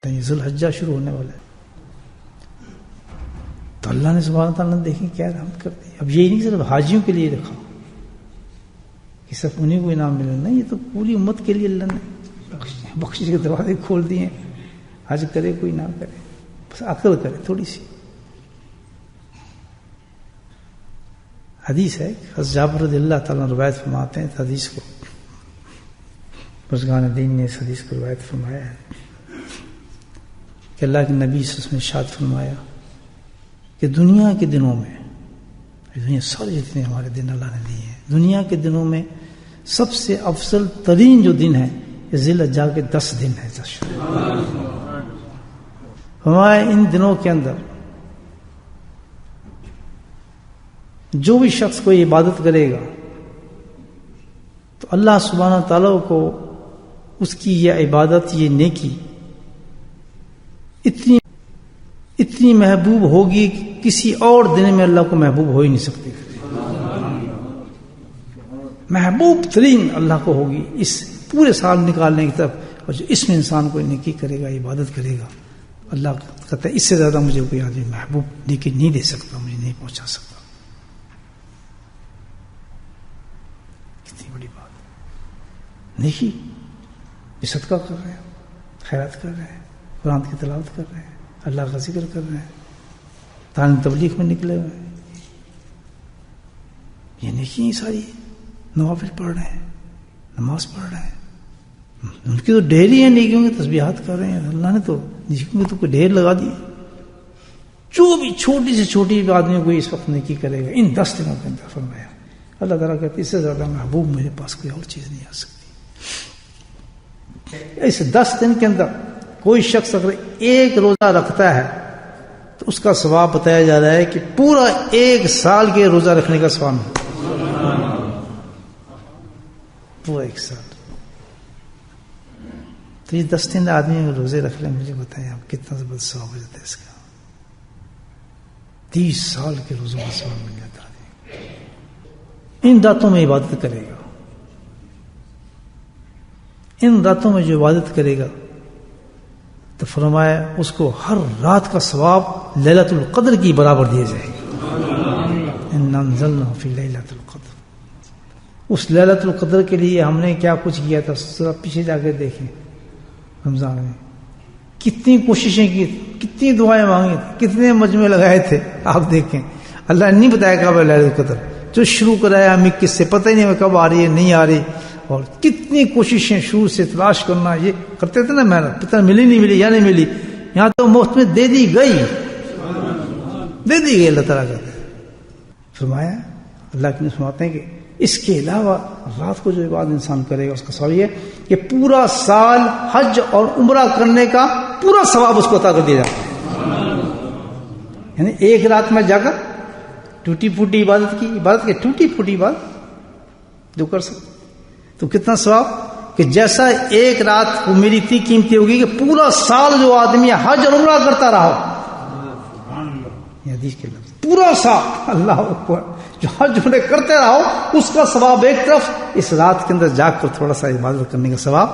کہتے ہیں ذوالحجہ شروع ہونے والا ہے. تو اللہ نے سبحانہ تعالیٰ نے دیکھیں کیا رحمت کر دی. اب یہی نہیں صرف حاجیوں کے لیے رکھا کہ صرف انہیں کو انعام ملے، نہیں، یہ تو پوری امت کے لیے اللہ نے بخشش کے دروازے کھول دیے. حج کرے کوئی نہ کرے، بس عقل کرے تھوڑی سی. حدیث ہے، حضرت جابر رضی اللہ تعالیٰ روایت فرماتے ہیں. حدیث کو بزرگان دین نے اس حدیث کو روایت فرمایا ہے کہ اللہ کے نبی صلی اللہ علیہ وسلم نے ارشاد فرمایا کہ دنیا کے دنوں میں، دنیا سارے جتنے ہمارے دن اللہ نے دیے ہیں، دنیا کے دنوں میں سب سے افضل ترین جو دن ہے یہ ذی الحجہ کے 10 دن ہے. ہمارے ان دنوں کے اندر جو بھی شخص کوئی عبادت کرے گا تو اللہ سبحانہ تعالیٰ کو اس کی یہ عبادت، یہ نیکی اتنی محبوب ہوگی کہ کسی اور دن میں اللہ کو محبوب ہو ہی نہیں سکتی. محبوب ترین اللہ کو ہوگی اس پورے سال نکالنے کی طرف. اور جو اس میں انسان کو نیکی کرے گا، عبادت کرے گا، اللہ کہتا ہے اس سے زیادہ مجھے کوئی آدمی محبوب نیکی نہیں دے سکتا، مجھے نہیں پہنچا سکتا. کتنی بڑی بات. نیکی صدقہ کر رہے ہیں، خیرات کر رہے ہیں، قرآن کی تلاوت کر رہے ہیں، اللہ کا ذکر کر رہے ہیں، تعلیم تبلیغ میں نکلے ہوئے ہیں، یہ نیکی ہی ساری. نوافل پڑھ رہے ہیں، نماز پڑھ رہے ہیں، ان کی تو ڈھیر ہی ہیں نیکیوں کی، تسبیحات کر رہے ہیں. اللہ نے تو نیکیوں کی تو کوئی ڈھیر لگا دی. جو بھی چھوٹی سے چھوٹی آدمی کوئی اس وقت نیکی کرے گا ان 10 دنوں کے اندر فرمایا، اللہ تعالیٰ کہتے اس سے زیادہ محبوب میرے پاس کوئی اور چیز نہیں آ سکتی. اس 10 دن کے اندر کوئی شخص اگر ایک روزہ رکھتا ہے تو اس کا ثواب بتایا جا رہا ہے کہ پورا 1 سال کے روزہ رکھنے کا ثواب ہے. پورا 1 سال. تو یہ 10 دن آدمی روزے رکھ لیں، مجھے بتائیں آپ کتنا زبردست ثواب ہو جاتا ہے اس کا. 30 سال کے روزوں کا ثواب مل جاتا ہے. ان راتوں میں عبادت کرے گا، ان راتوں میں جو عبادت کرے گا تو فرمایا اس کو ہر رات کا ثواب لیلۃ القدر کی برابر دیا جائے گا. انا انزلناہ فی لیلۃ القدر. اس لیلۃ القدر کے لیے ہم نے کیا کچھ کیا تھا، ذرا پیچھے جا کے دیکھیں. رمضان میں کتنی کوششیں کی، کتنی دعائیں مانگی، کتنے مجمع لگائے تھے. آپ دیکھیں اللہ نے نہیں بتایا کب ہے لیلۃ القدر. جو شروع کرایا ہمیں کس سے پتہ ہی نہیں کب آ رہی ہے نہیں آ رہی. اور کتنی کوششیں شروع سے تلاش کرنا، یہ کرتے تھے نا محنت، پتہ ملی نہیں ملی یا نہیں ملی. یہاں تو مفت میں دے دی گئی، دے دی گئی. اللہ تعالیٰ کہتے ہیں فرمایا، اللہ کے فرماتے ہیں کہ اس کے علاوہ رات کو جو عبادت انسان کرے گا اس کا ثواب یہ کہ پورا سال حج اور عمرہ کرنے کا پورا ثواب اس کو عطا کر دیا جاتا ہے. یعنی ایک رات میں جا کر ٹوٹی پھوٹی عبادت کی، عبادت کی ٹوٹی پھوٹی عبادت جو کر سکتے تو کتنا ثواب کہ جیسا ایک رات کو میری اتنی قیمتی ہوگی کہ پورا سال جو آدمی حج اور عمرہ کرتا رہا. یہ حدیث کے لفظ پورا سال اللہ اکبر جو حج عمرہ کرتے رہو اس کا ثواب ایک طرف، اس رات کے اندر جا کر تھوڑا سا عبادت کرنے کا ثواب